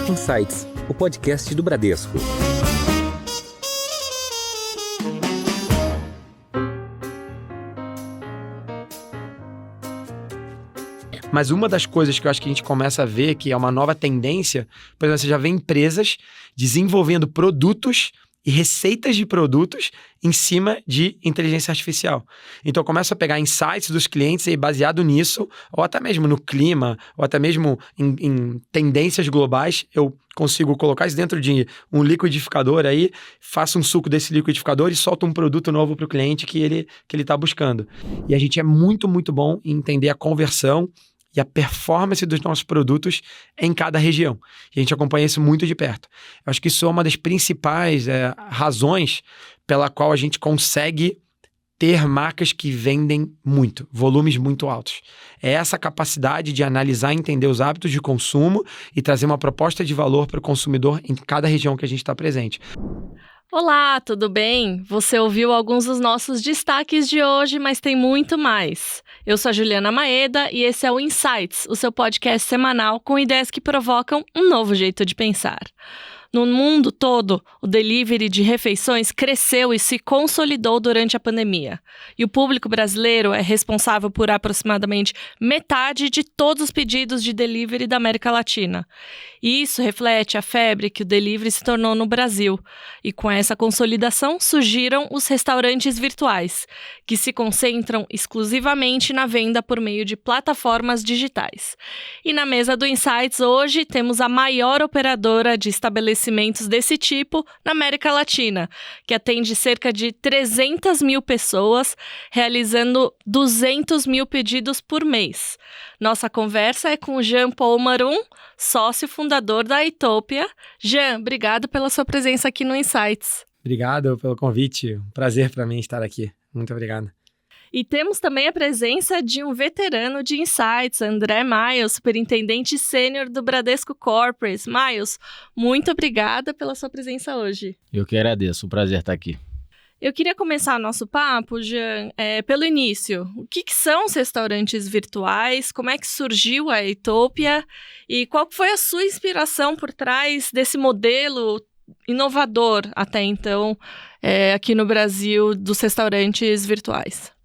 Insights, o podcast do Bradesco. Mas uma das coisas que eu acho que a gente começa a ver, que é uma nova tendência, por exemplo, você já vê empresas desenvolvendo produtos e receitas de produtos em cima de inteligência artificial. Então, eu começo a pegar insights dos clientes e baseado nisso, ou até mesmo no clima, ou até mesmo em tendências globais, eu consigo colocar isso dentro de um liquidificador aí, faço um suco desse liquidificador e solto um produto novo para o cliente que ele está buscando. E a gente é muito, muito bom em entender a conversão e a performance dos nossos produtos em cada região. E a gente acompanha isso muito de perto. Eu acho que isso é uma das principais razões pela qual a gente consegue ter marcas que vendem muito, volumes muito altos. É essa capacidade de analisar e entender os hábitos de consumo e trazer uma proposta de valor para o consumidor em cada região que a gente está presente. Olá, tudo bem? Você ouviu alguns dos nossos destaques de hoje, mas tem muito mais. Eu sou a Juliana Maeda e esse é o Insights, o seu podcast semanal com ideias que provocam um novo jeito de pensar. No mundo todo, o delivery de refeições cresceu e se consolidou durante a pandemia. E o público brasileiro é responsável por aproximadamente metade de todos os pedidos de delivery da América Latina. E isso reflete a febre que o delivery se tornou no Brasil. E com essa consolidação surgiram os restaurantes virtuais, que se concentram exclusivamente na venda por meio de plataformas digitais. E na mesa do Insights hoje temos a maior operadora de estabelecimentos desse tipo na América Latina, que atende cerca de 300 mil pessoas, realizando 200 mil pedidos por mês. Nossa conversa é com o Jean Paul Marum, sócio fundador da Itopia. Jean, obrigado pela sua presença aqui no Insights. Obrigado pelo convite, um prazer para mim estar aqui. Muito obrigado. E temos também a presença de um veterano de Insights, André Miles, superintendente sênior do Bradesco Corporate. Miles, muito obrigada pela sua presença hoje. Eu que agradeço, um prazer estar aqui. Eu queria começar nosso papo, Jean, pelo início. O que são os restaurantes virtuais? Como é que surgiu a Itopia? E qual foi a sua inspiração por trás desse modelo inovador até então aqui no Brasil dos restaurantes virtuais?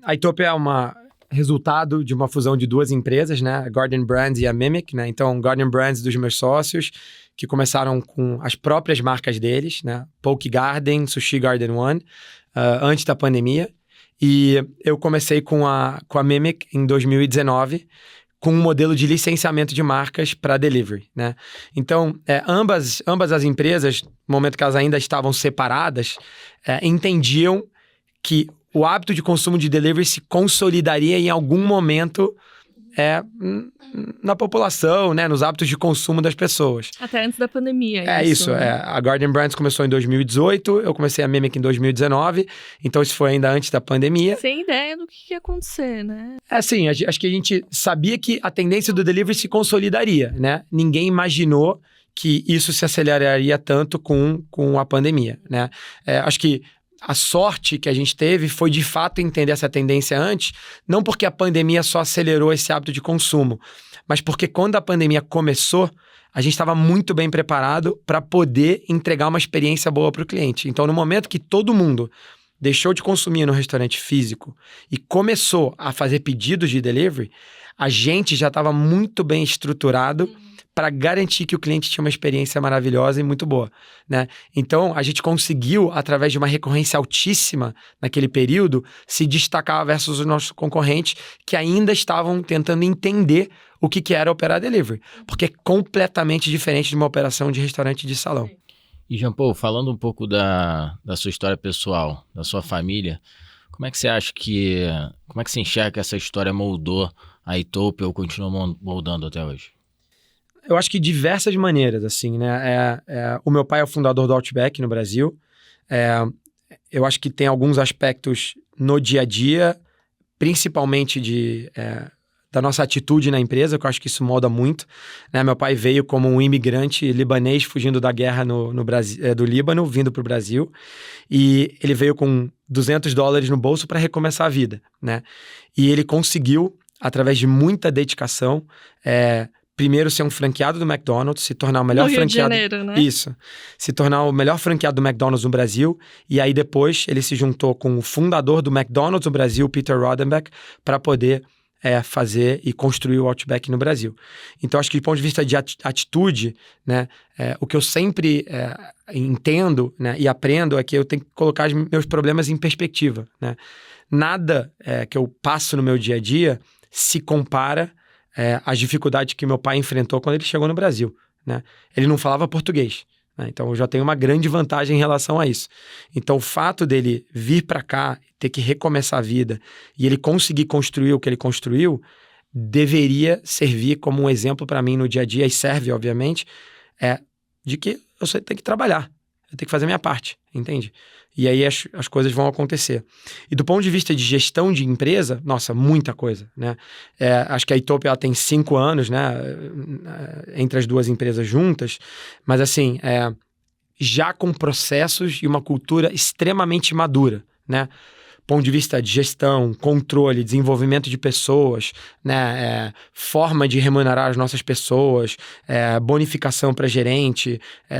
A Itopia é resultado de uma fusão de duas empresas, né? A Garden Brands e a Mimic, né? Então, Garden Brands dos meus sócios, que começaram com as próprias marcas deles, né? Poke Garden, Sushi Garden One, antes da pandemia. E eu comecei com a Mimic em 2019, com um modelo de licenciamento de marcas para delivery, né? Então, ambas as empresas, no momento que elas ainda estavam separadas, entendiam que o hábito de consumo de delivery se consolidaria em algum momento na população, né, nos hábitos de consumo das pessoas. Até antes da pandemia. Isso. A Garden Brands começou em 2018, eu comecei a Mimic em 2019, então isso foi ainda antes da pandemia. Sem ideia do que ia acontecer, né? Sim, acho que a gente sabia que a tendência do delivery se consolidaria, né? Ninguém imaginou que isso se aceleraria tanto com a pandemia, né? Acho que a sorte que a gente teve foi, de fato, entender essa tendência antes, não porque a pandemia só acelerou esse hábito de consumo, mas porque quando a pandemia começou, a gente estava muito bem preparado para poder entregar uma experiência boa para o cliente. Então, no momento que todo mundo deixou de consumir no restaurante físico e começou a fazer pedidos de delivery, a gente já estava muito bem estruturado para garantir que o cliente tinha uma experiência maravilhosa e muito boa, né? Então, a gente conseguiu, através de uma recorrência altíssima naquele período, se destacar versus os nossos concorrentes que ainda estavam tentando entender o que era operar delivery, porque é completamente diferente de uma operação de restaurante de salão. E, Jean Paul, falando um pouco da sua história pessoal, da sua família, como é que você acha como é que você enxerga que essa história moldou a Itopia ou continua moldando até hoje? Eu acho que diversas maneiras, assim, né? O meu pai é o fundador do Outback no Brasil. Eu acho que tem alguns aspectos no dia a dia, principalmente da nossa atitude na empresa, que eu acho que isso molda muito, né? Meu pai veio como um imigrante libanês fugindo da guerra no Brasil, do Líbano, vindo para o Brasil, e ele veio com $200 no bolso para recomeçar a vida, né? E ele conseguiu, através de muita dedicação, primeiro ser um franqueado do McDonald's, se tornar o melhor No Rio de franqueado... Janeiro, né? Isso. Se tornar o melhor franqueado do McDonald's no Brasil. E aí depois ele se juntou com o fundador do McDonald's no Brasil, Peter Rodenbeck, para poder fazer e construir o Outback no Brasil. Então, acho que do ponto de vista de atitude, né, o que eu sempre entendo, né, e aprendo é que eu tenho que colocar os meus problemas em perspectiva, né? Nada que eu passo no meu dia a dia se compara às dificuldades que meu pai enfrentou quando ele chegou no Brasil, né? Ele não falava português, né? Então eu já tenho uma grande vantagem em relação a isso. Então o fato dele vir para cá, ter que recomeçar a vida e ele conseguir construir o que ele construiu, deveria servir como um exemplo para mim no dia a dia, e serve, obviamente, de que eu só tenho que trabalhar, eu tenho que fazer a minha parte, entende? E aí as coisas vão acontecer. E do ponto de vista de gestão de empresa, nossa, muita coisa, né? Acho que a Itopia ela tem 5 anos, né? Entre as duas empresas juntas, mas assim, já com processos e uma cultura extremamente madura, né? Ponto de vista de gestão, controle, desenvolvimento de pessoas, né, forma de remunerar as nossas pessoas, bonificação para gerente,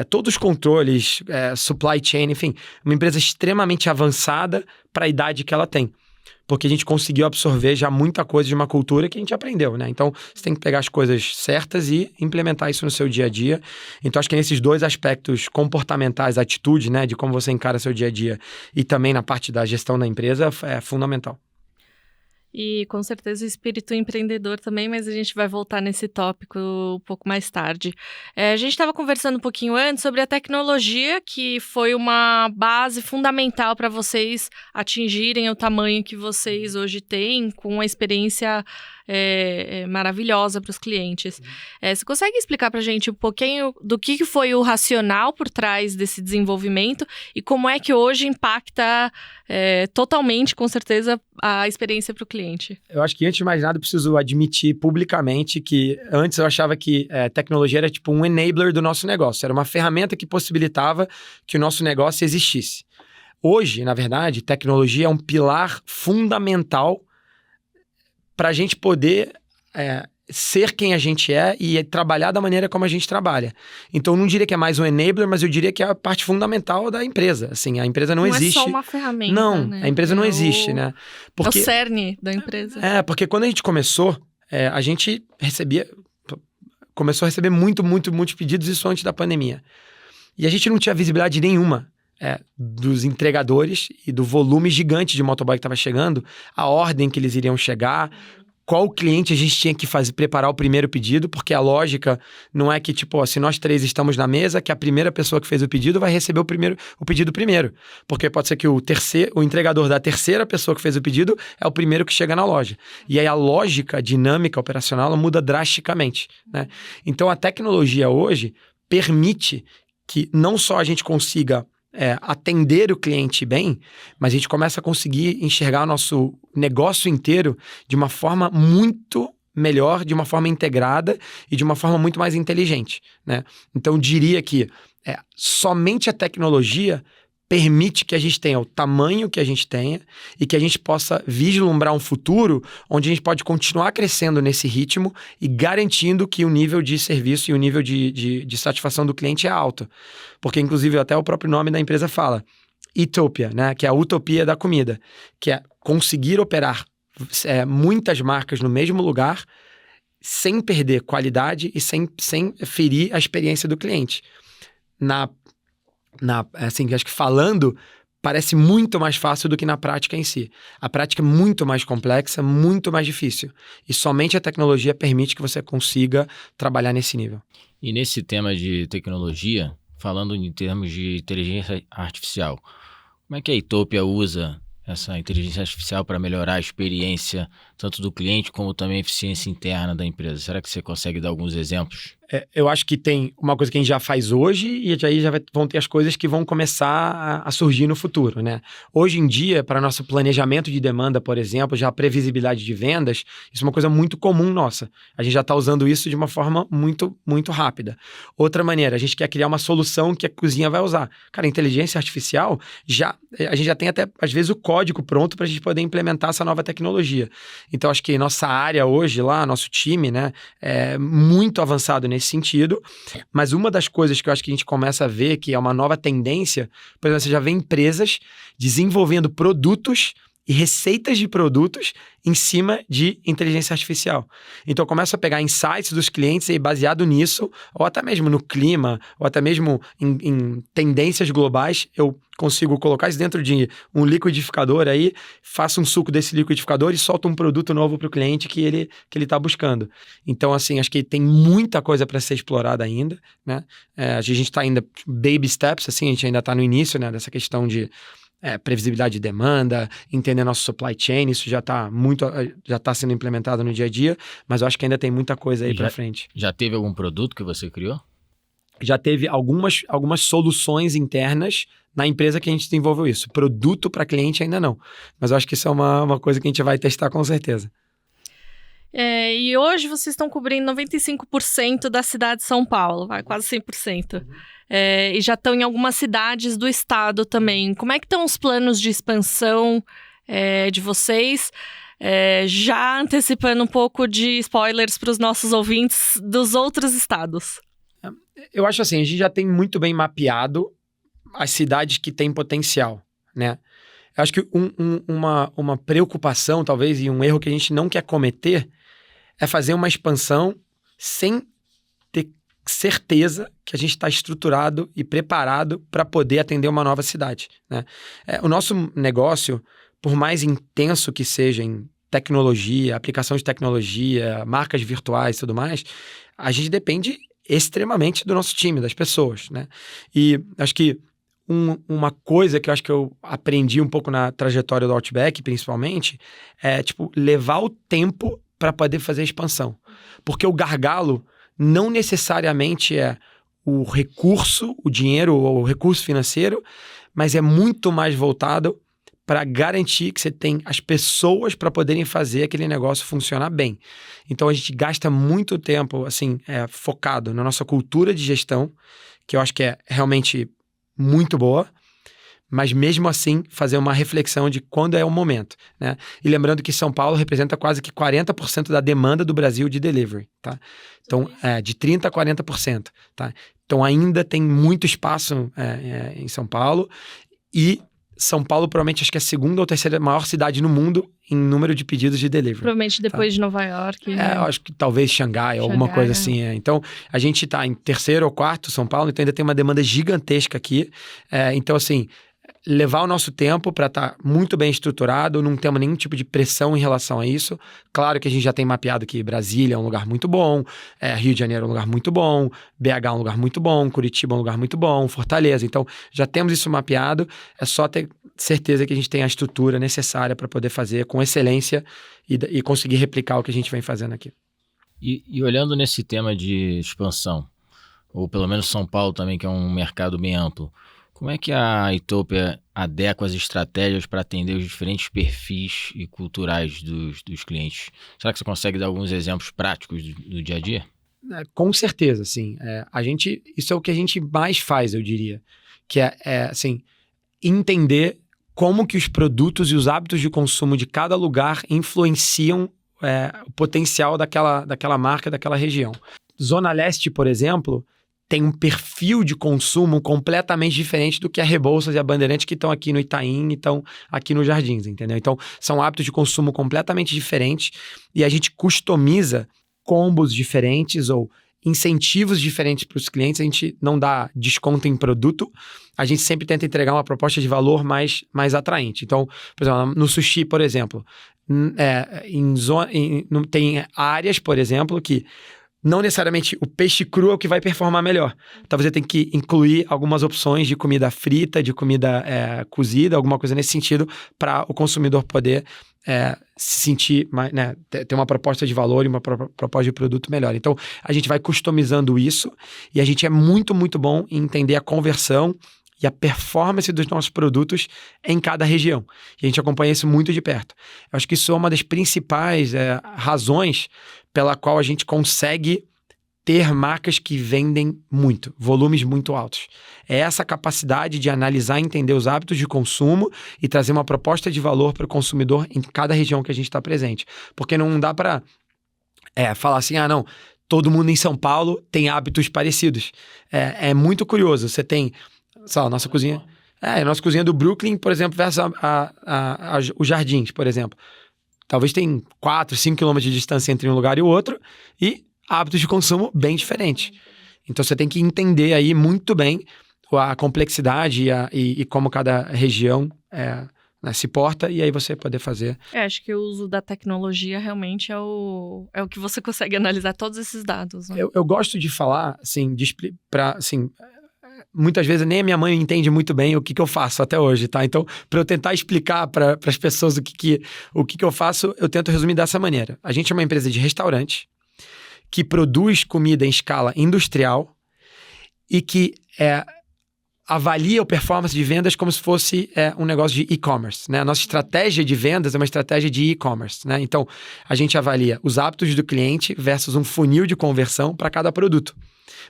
todos os controles, supply chain, enfim, uma empresa extremamente avançada para a idade que ela tem. Porque a gente conseguiu absorver já muita coisa de uma cultura que a gente aprendeu, né? Então, você tem que pegar as coisas certas e implementar isso no seu dia a dia. Então, acho que nesses dois aspectos comportamentais, atitude, né? De como você encara seu dia a dia e também na parte da gestão da empresa, é fundamental. E com certeza o espírito empreendedor também, mas a gente vai voltar nesse tópico um pouco mais tarde. A gente estava conversando um pouquinho antes sobre a tecnologia, que foi uma base fundamental para vocês atingirem o tamanho que vocês hoje têm, com uma experiência maravilhosa para os clientes. Você consegue explicar para a gente um pouquinho do que foi o racional por trás desse desenvolvimento e como é que hoje impacta totalmente, com certeza, a experiência para o cliente? Eu acho que, antes de mais nada, eu preciso admitir publicamente que antes eu achava que tecnologia era tipo um enabler do nosso negócio. Era uma ferramenta que possibilitava que o nosso negócio existisse. Hoje, na verdade, tecnologia é um pilar fundamental para a gente poder ser quem a gente é e trabalhar da maneira como a gente trabalha. Então, eu não diria que é mais um enabler, mas eu diria que é a parte fundamental da empresa. Assim, a empresa não existe. Não é só uma ferramenta, não, né? A empresa não existe, né? Porque, é o cerne da empresa. Porque quando a gente começou, a gente começou a receber muitos pedidos, isso antes da pandemia. E a gente não tinha visibilidade nenhuma dos entregadores e do volume gigante de motoboy que estava chegando, a ordem que eles iriam chegar, qual cliente a gente tinha que preparar o primeiro pedido, porque a lógica não é que, tipo, se nós 3 estamos na mesa, que a primeira pessoa que fez o pedido vai receber o pedido primeiro. Porque pode ser que o entregador da terceira pessoa que fez o pedido é o primeiro que chega na loja. E aí a lógica, a dinâmica operacional, ela muda drasticamente, né? Então a tecnologia hoje permite que não só a gente consiga atender o cliente bem, mas a gente começa a conseguir enxergar o nosso negócio inteiro de uma forma muito melhor, de uma forma integrada e de uma forma muito mais inteligente, né? Então, eu diria que somente a tecnologia permite que a gente tenha o tamanho que a gente tenha e que a gente possa vislumbrar um futuro onde a gente pode continuar crescendo nesse ritmo e garantindo que o nível de serviço e o nível de satisfação do cliente é alto. Porque, inclusive, até o próprio nome da empresa fala, Itopia, né? Que é a utopia da comida, que é conseguir operar muitas marcas no mesmo lugar sem perder qualidade e sem ferir a experiência do cliente. Assim, acho que falando, parece muito mais fácil do que na prática em si. A prática é muito mais complexa, muito mais difícil. E somente a tecnologia permite que você consiga trabalhar nesse nível. E nesse tema de tecnologia, falando em termos de inteligência artificial, como é que a Itopia usa essa inteligência artificial para melhorar a experiência tanto do cliente como também a eficiência interna da empresa? Será que você consegue dar alguns exemplos? Eu acho que tem uma coisa que a gente já faz hoje e aí vão ter as coisas que vão começar a surgir no futuro, né? Hoje em dia, para nosso planejamento de demanda, por exemplo, já a previsibilidade de vendas, isso é uma coisa muito comum nossa. A gente já está usando isso de uma forma muito, muito rápida. Outra maneira, a gente quer criar uma solução que a cozinha vai usar. Cara, a inteligência artificial, a gente já tem até, às vezes, o código pronto para a gente poder implementar essa nova tecnologia. Então, acho que nossa área hoje lá, nosso time, né, é muito avançado nesse sentido. Mas uma das coisas que eu acho que a gente começa a ver que é uma nova tendência, por exemplo, você já vê empresas desenvolvendo produtos e receitas de produtos em cima de inteligência artificial. Então, eu começo a pegar insights dos clientes e baseado nisso, ou até mesmo no clima, ou até mesmo em tendências globais, eu consigo colocar isso dentro de um liquidificador aí, faço um suco desse liquidificador e solto um produto novo para o cliente que ele está buscando. Então, assim, acho que tem muita coisa para ser explorada ainda, né? A gente está ainda baby steps, assim, a gente ainda está no início, né, dessa questão de previsibilidade de demanda, entender nosso supply chain, isso já está sendo implementado no dia a dia, mas eu acho que ainda tem muita coisa aí para frente. Já teve algum produto que você criou? Já teve algumas soluções internas na empresa que a gente desenvolveu isso. Produto para cliente ainda não, mas eu acho que isso é uma coisa que a gente vai testar com certeza. E hoje vocês estão cobrindo 95% da cidade de São Paulo, quase 100%. E já estão em algumas cidades do estado também. Como é que estão os planos de expansão de vocês? Já antecipando um pouco de spoilers para os nossos ouvintes dos outros estados. Eu acho assim, a gente já tem muito bem mapeado as cidades que têm potencial, né? Eu acho que uma preocupação, talvez, e um erro que a gente não quer cometer é fazer uma expansão sem ter certeza que a gente está estruturado e preparado para poder atender uma nova cidade, né? O nosso negócio, por mais intenso que seja em tecnologia, aplicação de tecnologia, marcas virtuais e tudo mais, a gente depende extremamente do nosso time, das pessoas, né? E acho que uma coisa que eu acho que eu aprendi um pouco na trajetória do Outback, principalmente, é, levar o tempo para poder fazer a expansão. Porque o gargalo não necessariamente é o recurso, o dinheiro ou o recurso financeiro, mas é muito mais voltado para garantir que você tem as pessoas para poderem fazer aquele negócio funcionar bem. Então, a gente gasta muito tempo, assim, focado na nossa cultura de gestão, que eu acho que é realmente muito boa, mas mesmo assim fazer uma reflexão de quando é o momento, né? E lembrando que São Paulo representa quase que 40% da demanda do Brasil de delivery, tá? Então, de 30% a 40%, tá? Então, ainda tem muito espaço em São Paulo, e São Paulo provavelmente acho que é a segunda ou terceira maior cidade no mundo em número de pedidos de delivery. Provavelmente depois de Nova York. Eu acho que talvez Xangai, alguma coisa assim. Então, a gente está em terceiro ou quarto São Paulo, então ainda tem uma demanda gigantesca aqui. Então, assim, levar o nosso tempo para estar muito bem estruturado, não temos nenhum tipo de pressão em relação a isso. Claro que a gente já tem mapeado que Brasília é um lugar muito bom, Rio de Janeiro é um lugar muito bom, BH é um lugar muito bom, Curitiba é um lugar muito bom, Fortaleza. Então, já temos isso mapeado, é só ter certeza que a gente tem a estrutura necessária para poder fazer com excelência e conseguir replicar o que a gente vem fazendo aqui. E olhando nesse tema de expansão, ou pelo menos São Paulo também, que é um mercado bem amplo, como é que a Itopia adequa as estratégias para atender os diferentes perfis e culturais dos clientes? Será que você consegue dar alguns exemplos práticos do dia a dia? Com certeza, sim. Isso é o que a gente mais faz, eu diria. Que assim, entender como que os produtos e os hábitos de consumo de cada lugar influenciam o potencial daquela marca, daquela região. Zona Leste, por exemplo, tem um perfil de consumo completamente diferente do que a Rebouças e a Bandeirantes, que estão aqui no Itaim e estão aqui nos Jardins, entendeu? Então, são hábitos de consumo completamente diferentes e a gente customiza combos diferentes ou incentivos diferentes para os clientes. A gente não dá desconto em produto, a gente sempre tenta entregar uma proposta de valor mais atraente. Então, por exemplo, no sushi, por exemplo, tem áreas, por exemplo, que não necessariamente o peixe cru é o que vai performar melhor. Então, você tem que incluir algumas opções de comida frita, de comida cozida, alguma coisa nesse sentido, para o consumidor poder se sentir, né, ter uma proposta de valor e uma proposta de produto melhor. Então, a gente vai customizando isso e a gente é muito, muito bom em entender a conversão e a performance dos nossos produtos em cada região. E a gente acompanha isso muito de perto. Eu acho que isso é uma das principais razões pela qual a gente consegue ter marcas que vendem muito, volumes muito altos. É essa capacidade de analisar e entender os hábitos de consumo e trazer uma proposta de valor para o consumidor em cada região que a gente está presente. Porque não dá para falar assim, não, todo mundo em São Paulo tem hábitos parecidos. É muito curioso. Você tem, sei lá, a nossa cozinha... a nossa cozinha do Brooklyn, por exemplo, versus os Jardins, por exemplo. Talvez tem 4, 5 quilômetros de distância entre um lugar e o outro e hábitos de consumo bem diferentes. Então, você tem que entender aí muito bem a complexidade e como cada região se porta, e aí você poder fazer. Acho que o uso da tecnologia realmente é o que você consegue analisar todos esses dados. Né? Eu gosto de falar, assim, muitas vezes nem a minha mãe entende muito bem o que eu faço até hoje, tá? Então, para eu tentar explicar para as pessoas o que eu faço, eu tento resumir dessa maneira. A gente é uma empresa de restaurante que produz comida em escala industrial e que avalia a performance de vendas como se fosse um negócio de e-commerce, né? A nossa estratégia de vendas é uma estratégia de e-commerce, né? Então, a gente avalia os hábitos do cliente versus um funil de conversão para cada produto.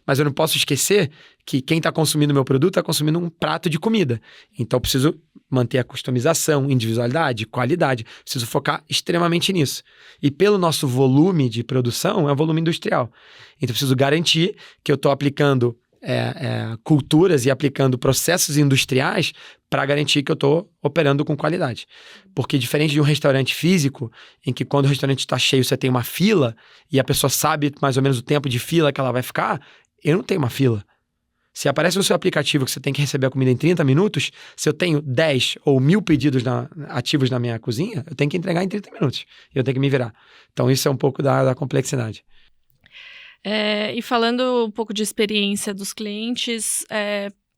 Mas eu não posso esquecer que quem está consumindo meu produto está consumindo um prato de comida. Então, eu preciso manter a customização, individualidade, qualidade. Preciso focar extremamente nisso. E pelo nosso volume de produção, é um volume industrial. Então, eu preciso garantir que eu estou aplicando culturas e aplicando processos industriais para garantir que eu estou operando com qualidade. Porque diferente de um restaurante físico, em que quando o restaurante está cheio você tem uma fila e a pessoa sabe mais ou menos o tempo de fila que ela vai ficar, eu não tenho uma fila. Se aparece no seu aplicativo que você tem que receber a comida em 30 minutos, se eu tenho 10 ou 1000 pedidos ativos na minha cozinha, eu tenho que entregar em 30 minutos. E eu tenho que me virar. Então isso é um pouco da complexidade. E falando um pouco de experiência dos clientes,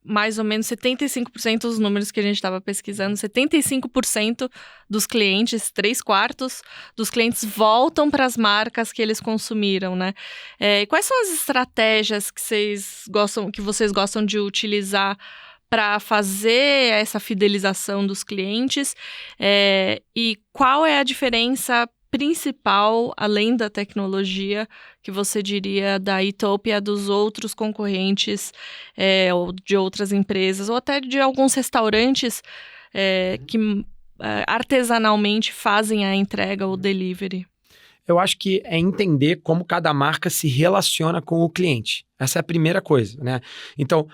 mais ou menos 75% dos números que a gente estava pesquisando, 75% dos clientes, 3/4 dos clientes voltam para as marcas que eles consumiram, né? Quais são as estratégias que vocês gostam de utilizar para fazer essa fidelização dos clientes? E qual é a diferença principal, além da tecnologia, que você diria da Itopia dos outros concorrentes ou de outras empresas, ou até de alguns restaurantes que artesanalmente fazem a entrega ou delivery? Eu acho que é entender como cada marca se relaciona com o cliente. Essa é a primeira coisa, né? Então,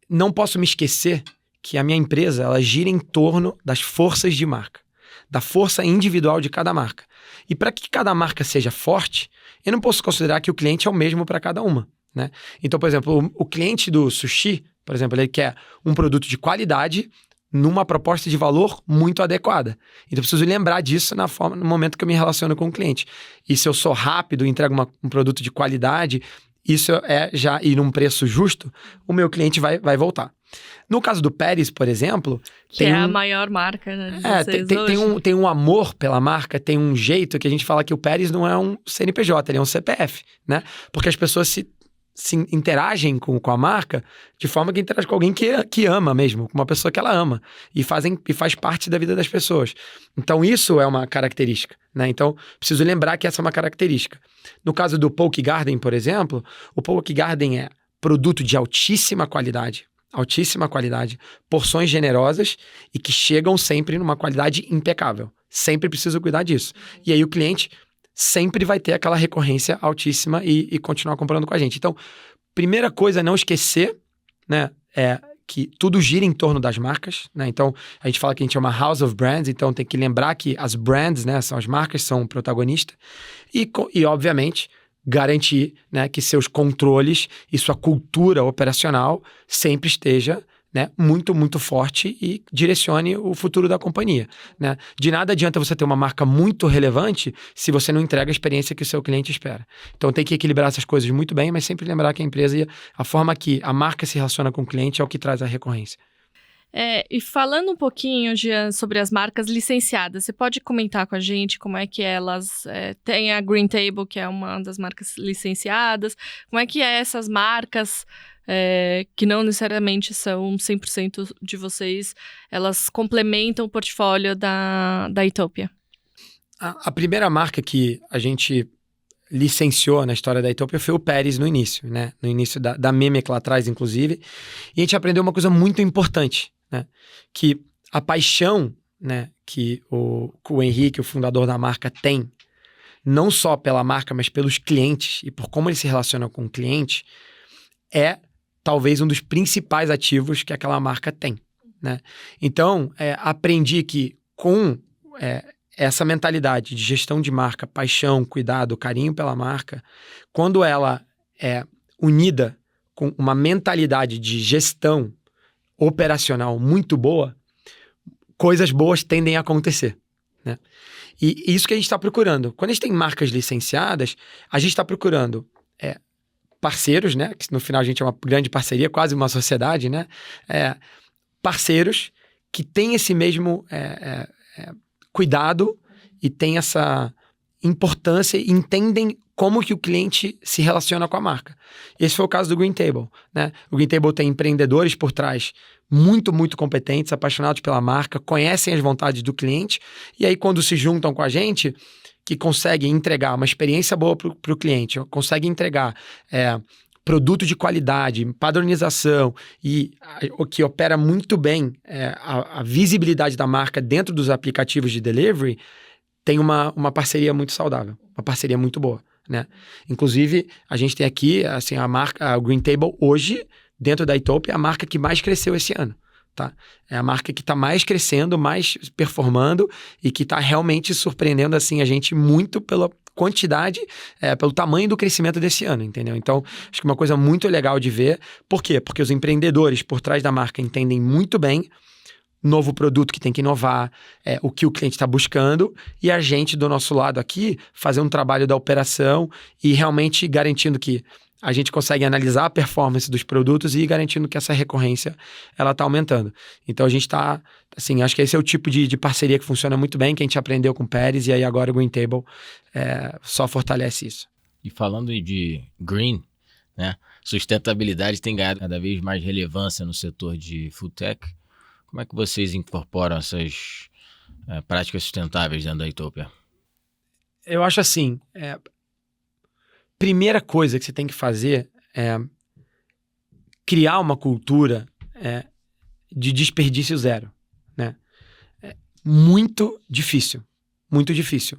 não posso me esquecer que a minha empresa, ela gira em torno das forças de marca, da força individual de cada marca. E para que cada marca seja forte, eu não posso considerar que o cliente é o mesmo para cada uma, né? Então, por exemplo, o cliente do sushi, por exemplo, ele quer um produto de qualidade numa proposta de valor muito adequada. Então, eu preciso lembrar disso no momento que eu me relaciono com o cliente. E se eu sou rápido e entrego um produto de qualidade, isso já ir num preço justo, o meu cliente vai voltar. No caso do Pérez, por exemplo... Que é a maior marca, né, de vocês hoje. Tem um amor pela marca, tem um jeito que a gente fala que o Pérez não é um CNPJ, ele é um CPF, né? Porque as pessoas se interagem com a marca de forma que interage com alguém que ama mesmo, com uma pessoa que ela ama, e faz parte da vida das pessoas. Então, isso é uma característica, né? Então, preciso lembrar que essa é uma característica. No caso do Poke Garden, por exemplo, o Poke Garden é produto de altíssima qualidade, porções generosas e que chegam sempre numa qualidade impecável. Sempre preciso cuidar disso. E aí o cliente sempre vai ter aquela recorrência altíssima e continuar comprando com a gente. Então, primeira coisa, não esquecer, né, que tudo gira em torno das marcas, né? Então, a gente fala que a gente é uma house of brands, então tem que lembrar que as brands, né, são as marcas, são o protagonista. E obviamente, garantir, né, que seus controles e sua cultura operacional sempre esteja, né, muito, muito forte e direcione o futuro da companhia, né? De nada adianta você ter uma marca muito relevante se você não entrega a experiência que o seu cliente espera. Então tem que equilibrar essas coisas muito bem, mas sempre lembrar que a empresa, a forma que a marca se relaciona com o cliente é o que traz a recorrência. E falando um pouquinho, Jean, sobre as marcas licenciadas, você pode comentar com a gente como é que elas... tem a Green Table, que é uma das marcas licenciadas, como é que essas marcas... que não necessariamente são 100% de vocês, elas complementam o portfólio da Itopia? A primeira marca que a gente licenciou na história da Itopia foi o Pérez no início, né? No início da Memic lá atrás, inclusive. E a gente aprendeu uma coisa muito importante, né? Que a paixão, né, que o Henrique, o fundador da marca, tem, não só pela marca, mas pelos clientes e por como ele se relaciona com o cliente, é talvez um dos principais ativos que aquela marca tem, né? Então, aprendi que com essa mentalidade de gestão de marca, paixão, cuidado, carinho pela marca, quando ela é unida com uma mentalidade de gestão operacional muito boa, coisas boas tendem a acontecer, né? E isso que a gente está procurando. Quando a gente tem marcas licenciadas, a gente está procurando parceiros, né? Que no final a gente é uma grande parceria, quase uma sociedade, né? Parceiros que têm esse mesmo cuidado e têm essa importância e entendem como que o cliente se relaciona com a marca. Esse foi o caso do Green Table, né? O Green Table tem empreendedores por trás muito, muito competentes, apaixonados pela marca, conhecem as vontades do cliente e aí quando se juntam com a gente, que conseguem entregar uma experiência boa para o cliente, conseguem entregar produto de qualidade, padronização e o que opera muito bem a visibilidade da marca dentro dos aplicativos de delivery, tem uma parceria muito saudável, uma parceria muito boa, né? Inclusive, a gente tem aqui, assim, a marca, o Green Table hoje, dentro da Itopia, é a marca que mais cresceu esse ano, tá? É a marca que está mais crescendo, mais performando e que está realmente surpreendendo, assim, a gente muito pela quantidade, pelo tamanho do crescimento desse ano, entendeu? Então, acho que uma coisa muito legal de ver. Por quê? Porque os empreendedores por trás da marca entendem muito bem novo produto que tem que inovar, o que o cliente está buscando, e a gente, do nosso lado aqui, fazer um trabalho da operação e realmente garantindo que a gente consegue analisar a performance dos produtos e garantindo que essa recorrência ela está aumentando. Então a gente está, assim, acho que esse é o tipo de parceria que funciona muito bem, que a gente aprendeu com o Pérez, e aí agora o Green Table só fortalece isso. E falando de green, né, sustentabilidade tem ganhado cada vez mais relevância no setor de food tech. Como é que vocês incorporam essas práticas sustentáveis dentro da Itopia? Eu acho assim, primeira coisa que você tem que fazer é criar uma cultura de desperdício zero, né? Muito difícil, muito difícil.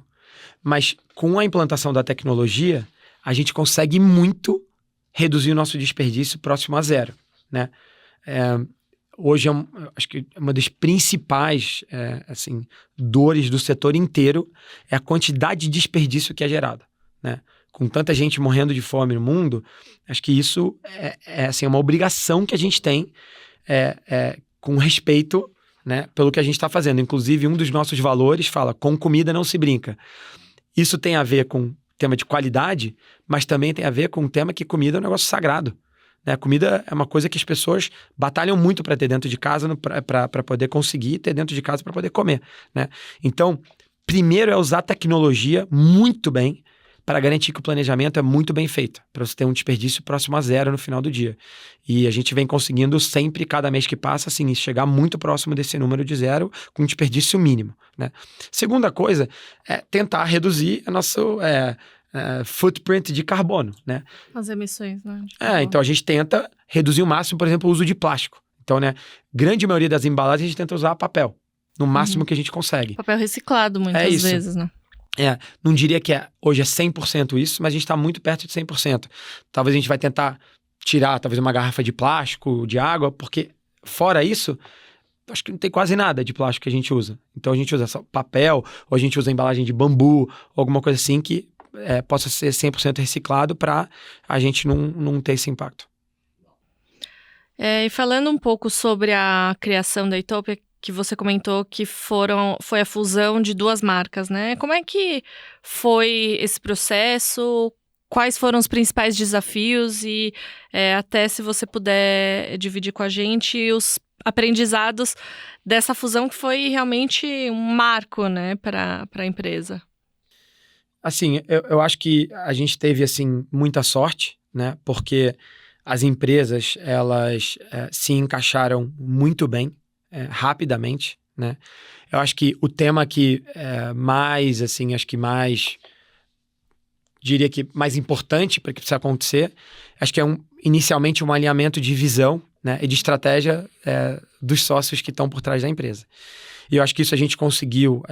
Mas com a implantação da tecnologia, a gente consegue muito reduzir o nosso desperdício próximo a zero, né? Hoje, acho que uma das principais dores do setor inteiro é a quantidade de desperdício que é gerada, né? Com tanta gente morrendo de fome no mundo, acho que isso é uma obrigação que a gente tem com respeito, né, pelo que a gente está fazendo. Inclusive, um dos nossos valores fala, com comida não se brinca. Isso tem a ver com tema de qualidade, mas também tem a ver com o tema que comida é um negócio sagrado. Né? Comida é uma coisa que as pessoas batalham muito para ter dentro de casa, para poder conseguir ter dentro de casa para poder comer, né? Então, primeiro é usar a tecnologia muito bem para garantir que o planejamento é muito bem feito, para você ter um desperdício próximo a zero no final do dia. E a gente vem conseguindo sempre, cada mês que passa, assim, chegar muito próximo desse número de zero com desperdício mínimo, né? Segunda coisa é tentar reduzir a nossa footprint de carbono, né? As emissões, né? Então a gente tenta reduzir o máximo, por exemplo, o uso de plástico. Então, né, grande maioria das embalagens a gente tenta usar papel, no máximo que a gente consegue. Papel reciclado, muitas vezes, né? Não diria que hoje é 100% isso, mas a gente está muito perto de 100%. Talvez a gente vai tentar tirar, talvez, uma garrafa de plástico, de água, porque fora isso, acho que não tem quase nada de plástico que a gente usa. Então a gente usa só papel, ou a gente usa embalagem de bambu, alguma coisa assim que possa ser 100% reciclado para a gente não ter esse impacto. E falando um pouco sobre a criação da Itopia, que você comentou que foi a fusão de duas marcas, né? Como é que foi esse processo? Quais foram os principais desafios? E até se você puder dividir com a gente os aprendizados dessa fusão, que foi realmente um marco, né, para a empresa. Assim, eu acho que a gente teve, assim, muita sorte, né? Porque as empresas, elas se encaixaram muito bem, rapidamente, né? Eu acho que o tema que mais diria que mais importante para que precisa acontecer, acho que é inicialmente um alinhamento de visão, né, e de estratégia dos sócios que estão por trás da empresa. E eu acho que isso a gente conseguiu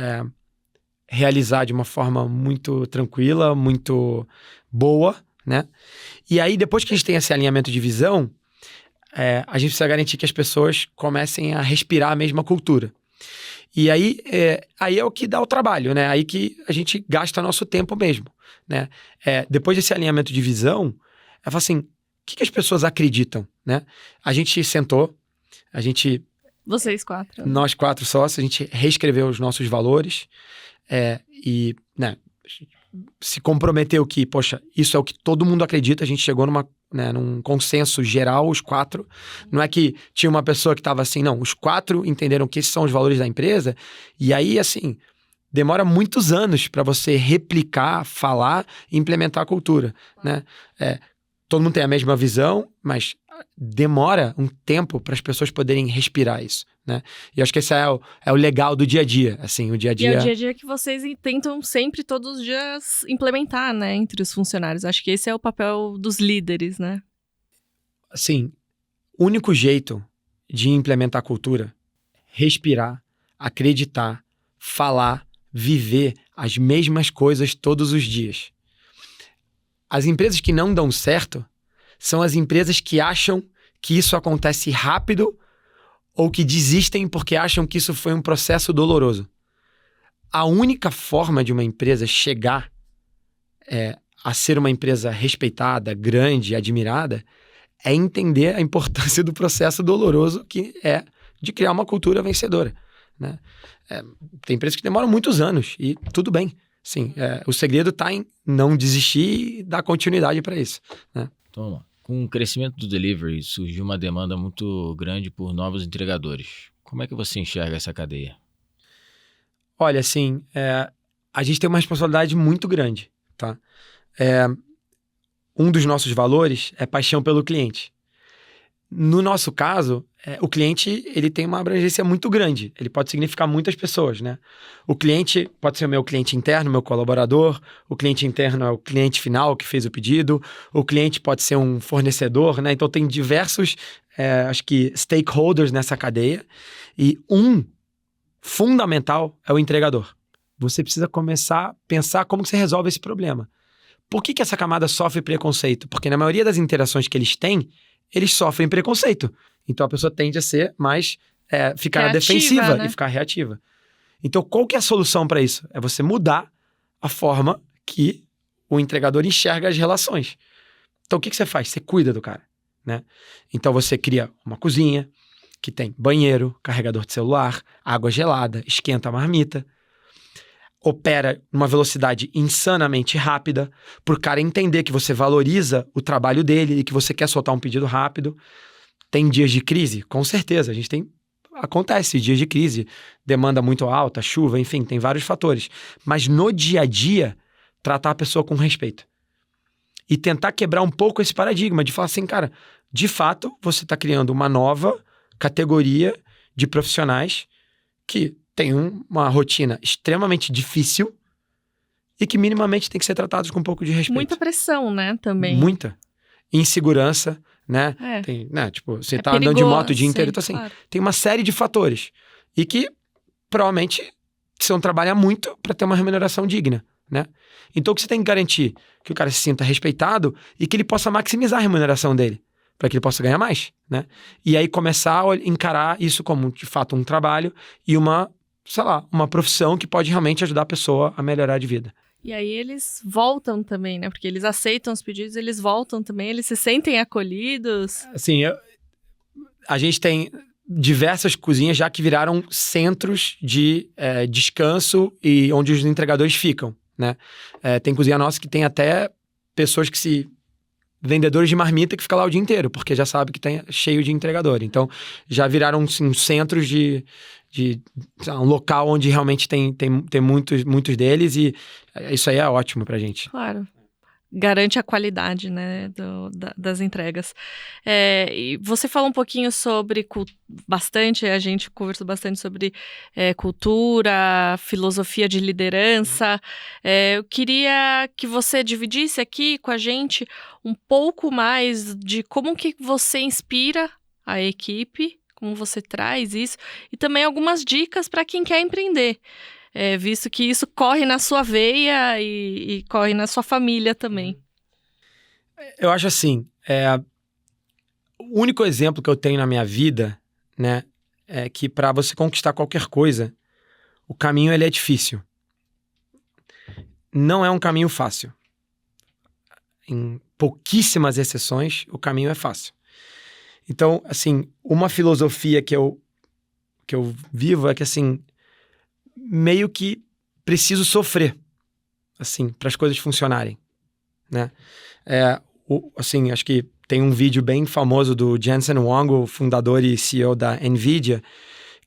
realizar de uma forma muito tranquila, muito boa, né? E aí, depois que a gente tem esse alinhamento de visão, a gente precisa garantir que as pessoas comecem a respirar a mesma cultura. E aí é o que dá o trabalho, né? Aí que a gente gasta nosso tempo mesmo, né? Depois desse alinhamento de visão, eu falo assim, o que as pessoas acreditam, né? A gente sentou, Vocês 4. nós 4 sócios, a gente reescreveu os nossos valores e, né, se comprometeu que, poxa, isso é o que todo mundo acredita, a gente chegou num consenso geral, os 4. Não é que tinha uma pessoa que estava assim, não, os 4 entenderam que esses são os valores da empresa, e aí, assim, demora muitos anos para você replicar, falar e implementar a cultura, né? Todo mundo tem a mesma visão, mas demora um tempo para as pessoas poderem respirar isso, né? E eu acho que esse é o legal do dia a dia, assim, o dia a dia... E é o dia a dia que vocês tentam sempre, todos os dias, implementar, né, entre os funcionários. Acho que esse é o papel dos líderes, né? Assim, o único jeito de implementar a cultura, respirar, acreditar, falar, viver as mesmas coisas todos os dias. As empresas que não dão certo são as empresas que acham que isso acontece rápido ou que desistem porque acham que isso foi um processo doloroso. A única forma de uma empresa chegar a ser uma empresa respeitada, grande, admirada, é entender a importância do processo doloroso que é de criar uma cultura vencedora, né? Tem empresas que demoram muitos anos e tudo bem. Sim, o segredo está em não desistir e dar continuidade para isso, né? Então, vamos lá. Com o crescimento do delivery, surgiu uma demanda muito grande por novos entregadores. Como é que você enxerga essa cadeia? Olha, assim, a gente tem uma responsabilidade muito grande, tá? Um dos nossos valores é paixão pelo cliente. No nosso caso, o cliente ele tem uma abrangência muito grande. Ele pode significar muitas pessoas, né? O cliente pode ser o meu cliente interno, meu colaborador. O cliente interno é o cliente final que fez o pedido. O cliente pode ser um fornecedor, né? Então, tem diversos, acho que, stakeholders nessa cadeia. E fundamental é o entregador. Você precisa começar a pensar como que você resolve esse problema. Por que essa camada sofre preconceito? Porque na maioria das interações que eles têm, eles sofrem preconceito. Então a pessoa tende a ser mais, ficar na defensiva, né? E ficar reativa. Então qual que é a solução para isso? É você mudar a forma que o entregador enxerga as relações. Então o que você faz? Você cuida do cara, né? Então você cria uma cozinha que tem banheiro, carregador de celular, água gelada, esquenta a marmita, opera numa velocidade insanamente rápida, para o cara entender que você valoriza o trabalho dele e que você quer soltar um pedido rápido. Tem dias de crise? Com certeza, acontece dias de crise, demanda muito alta, chuva, enfim, tem vários fatores. Mas no dia a dia, tratar a pessoa com respeito. E tentar quebrar um pouco esse paradigma de falar assim, cara, de fato, você está criando uma nova categoria de profissionais que tem uma rotina extremamente difícil e que minimamente tem que ser tratados com um pouco de respeito. Muita pressão, né, também. Muita. Insegurança, né? Tem, né? Tipo, você tá andando de moto o dia inteiro, então assim, claro. Tem uma série de fatores. E que, provavelmente, você não trabalha muito para ter uma remuneração digna, né? Então, o que você tem que garantir? Que o cara se sinta respeitado e que ele possa maximizar a remuneração dele, para que ele possa ganhar mais, né? E aí começar a encarar isso como, de fato, um trabalho e uma profissão que pode realmente ajudar a pessoa a melhorar de vida. E aí eles voltam também, né? Porque eles aceitam os pedidos, eles voltam também, eles se sentem acolhidos. Assim, a gente tem diversas cozinhas já que viraram centros de descanso e onde os entregadores ficam, né? Tem cozinha nossa que tem até pessoas vendedores de marmita que ficam lá o dia inteiro, porque já sabe que tem cheio de entregador. Então, já viraram assim, centros de um local onde realmente tem muitos deles e isso aí é ótimo pra gente. Claro. garante a qualidade, né, das entregas. E você falou um pouquinho sobre bastante, a gente conversou bastante sobre cultura, filosofia de liderança. Eu queria que você dividisse aqui com a gente um pouco mais de como que você inspira a equipe, como você traz isso, e também algumas dicas para quem quer empreender. Visto que isso corre na sua veia e corre na sua família também. Eu acho assim, o único exemplo que eu tenho na minha vida, né, é que para você conquistar qualquer coisa, o caminho ele é difícil. Não é um caminho fácil. Em pouquíssimas exceções, o caminho é fácil. Então, assim, uma filosofia que eu vivo é que, assim, meio que preciso sofrer, assim, para as coisas funcionarem, né? Assim, acho que tem um vídeo bem famoso do Jensen Huang, o fundador e CEO da NVIDIA,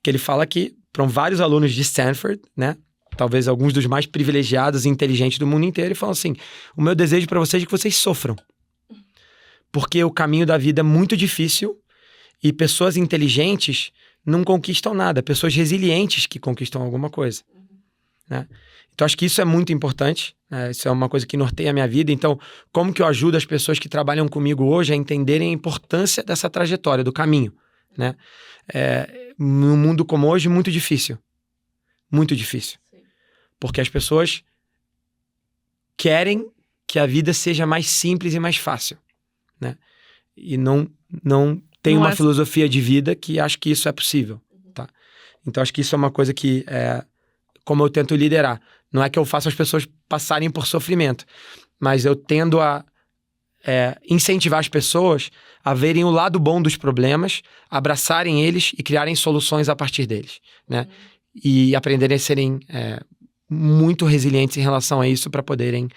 que ele fala que, para vários alunos de Stanford, né, talvez alguns dos mais privilegiados e inteligentes do mundo inteiro, ele fala assim, o meu desejo para vocês é que vocês sofram, porque o caminho da vida é muito difícil e pessoas inteligentes não conquistam nada, pessoas resilientes que conquistam alguma coisa, né? Então, acho que isso é muito importante, né? Isso é uma coisa que norteia a minha vida. Então, como que eu ajudo as pessoas que trabalham comigo hoje a entenderem a importância dessa trajetória, do caminho, né? Num mundo como hoje, muito difícil. Muito difícil. Sim. Porque as pessoas querem que a vida seja mais simples e mais fácil, né? E não tem uma filosofia de vida que acho que isso é possível, tá? Então, acho que isso é uma coisa que, como eu tento liderar, não é que eu faço as pessoas passarem por sofrimento, mas eu tendo a incentivar as pessoas a verem o lado bom dos problemas, abraçarem eles e criarem soluções a partir deles, né? E aprenderem a serem muito resilientes em relação a isso para poderem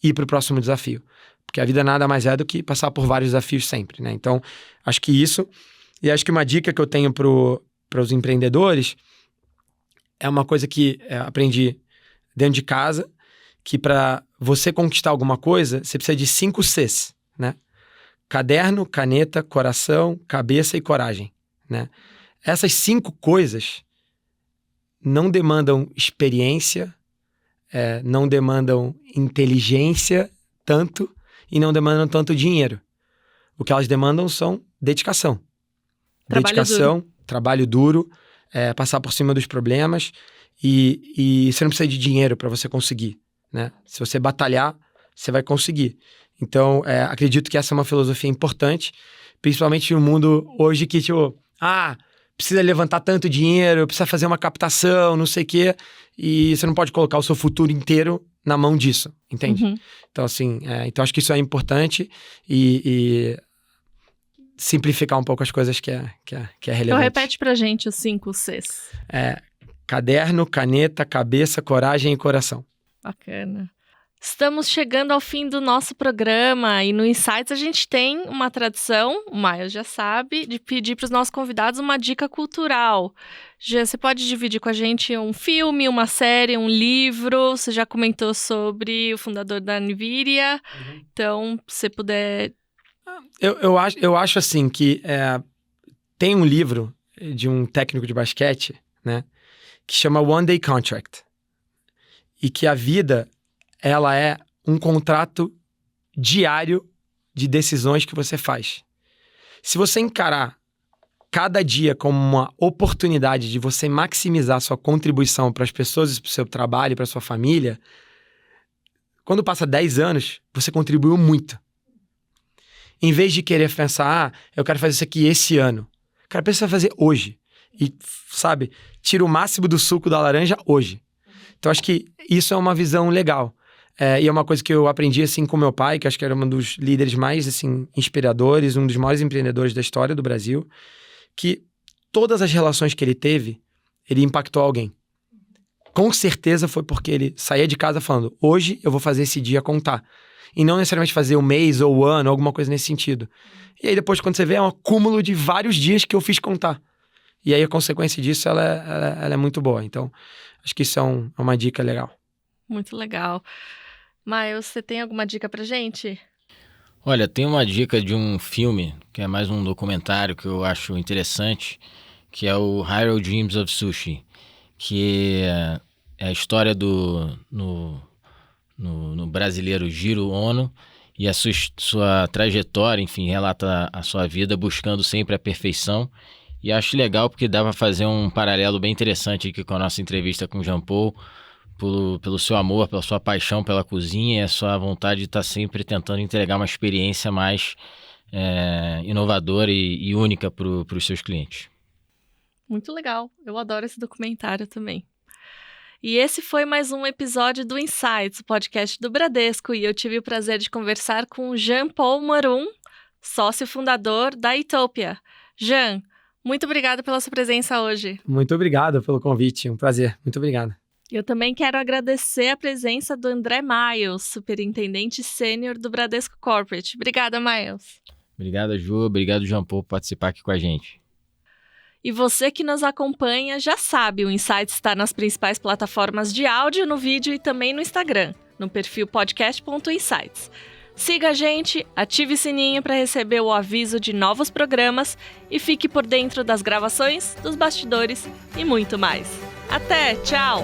ir para o próximo desafio. Porque a vida nada mais é do que passar por vários desafios sempre, né? Então, acho que isso... E acho que uma dica que eu tenho para os empreendedores é uma coisa que aprendi dentro de casa, que para você conquistar alguma coisa, você precisa de 5 Cs, né? Caderno, caneta, coração, cabeça e coragem, né? Essas 5 coisas não demandam experiência, não demandam inteligência tanto e não demandam tanto dinheiro. O que elas demandam são dedicação. Trabalho duro, passar por cima dos problemas e você não precisa de dinheiro para você conseguir, né? Se você batalhar, você vai conseguir. Então, acredito que essa é uma filosofia importante, principalmente no mundo hoje que, tipo, precisa levantar tanto dinheiro, precisa fazer uma captação, não sei o quê, e você não pode colocar o seu futuro inteiro na mão disso, entende? Uhum. Então, assim, então acho que isso é importante e simplificar um pouco as coisas que é relevante. Então, repete pra gente os 5 Cs. Caderno, caneta, cabeça, coragem e coração. Bacana. Estamos chegando ao fim do nosso programa e no Insights a gente tem uma tradição, o Miles já sabe, de pedir para os nossos convidados uma dica cultural. Jean, você pode dividir com a gente um filme, uma série, um livro? Você já comentou sobre o fundador da NVIDIA, então, se você puder... Eu acho assim que tem um livro de um técnico de basquete, né, que chama One Day Contract, e que a vida... ela é um contrato diário de decisões que você faz. Se você encarar cada dia como uma oportunidade de você maximizar sua contribuição para as pessoas, para o seu trabalho, para a sua família, quando passa 10 anos, você contribuiu muito. Em vez de querer pensar, eu quero fazer isso aqui esse ano. Cara, precisa fazer hoje. E, sabe, tira o máximo do suco da laranja hoje. Então, acho que isso é uma visão legal. E é uma coisa que eu aprendi, assim, com meu pai, que acho que era um dos líderes mais, assim, inspiradores, um dos maiores empreendedores da história do Brasil, que todas as relações que ele teve, ele impactou alguém. Com certeza foi porque ele saía de casa falando, hoje eu vou fazer esse dia contar. E não necessariamente fazer o mês ou o ano, alguma coisa nesse sentido. E aí depois, quando você vê, é um acúmulo de vários dias que eu fiz contar. E aí a consequência disso, ela é muito boa. Então, acho que isso é uma dica legal. Muito legal. Miles, você tem alguma dica pra gente? Olha, tem uma dica de um filme, que é mais um documentário que eu acho interessante, que é o Hyrule Dreams of Sushi, que é a história no brasileiro Jiro Ono e a sua trajetória, enfim, relata a sua vida buscando sempre a perfeição. E acho legal porque dá para fazer um paralelo bem interessante aqui com a nossa entrevista com o Jean Paul, pelo seu amor, pela sua paixão pela cozinha e a sua vontade de estar sempre tentando entregar uma experiência mais inovadora e única para os seus clientes. Muito legal, eu adoro esse documentário também. E esse foi mais um episódio do Insights, o podcast do Bradesco, e eu tive o prazer de conversar com o Jean Paul Morum, sócio fundador da Itopia. Jean, muito obrigada pela sua presença hoje. Muito obrigado pelo convite, um prazer. Muito obrigado. Eu também quero agradecer a presença do André Miles, superintendente sênior do Bradesco Corporate. Obrigada, Miles. Obrigado, Ju. Obrigado, Jean Paul, por participar aqui com a gente. E você que nos acompanha já sabe, o Insights está nas principais plataformas de áudio, no vídeo e também no Instagram, no perfil podcast.insights. Siga a gente, ative o sininho para receber o aviso de novos programas e fique por dentro das gravações, dos bastidores e muito mais. Até, tchau!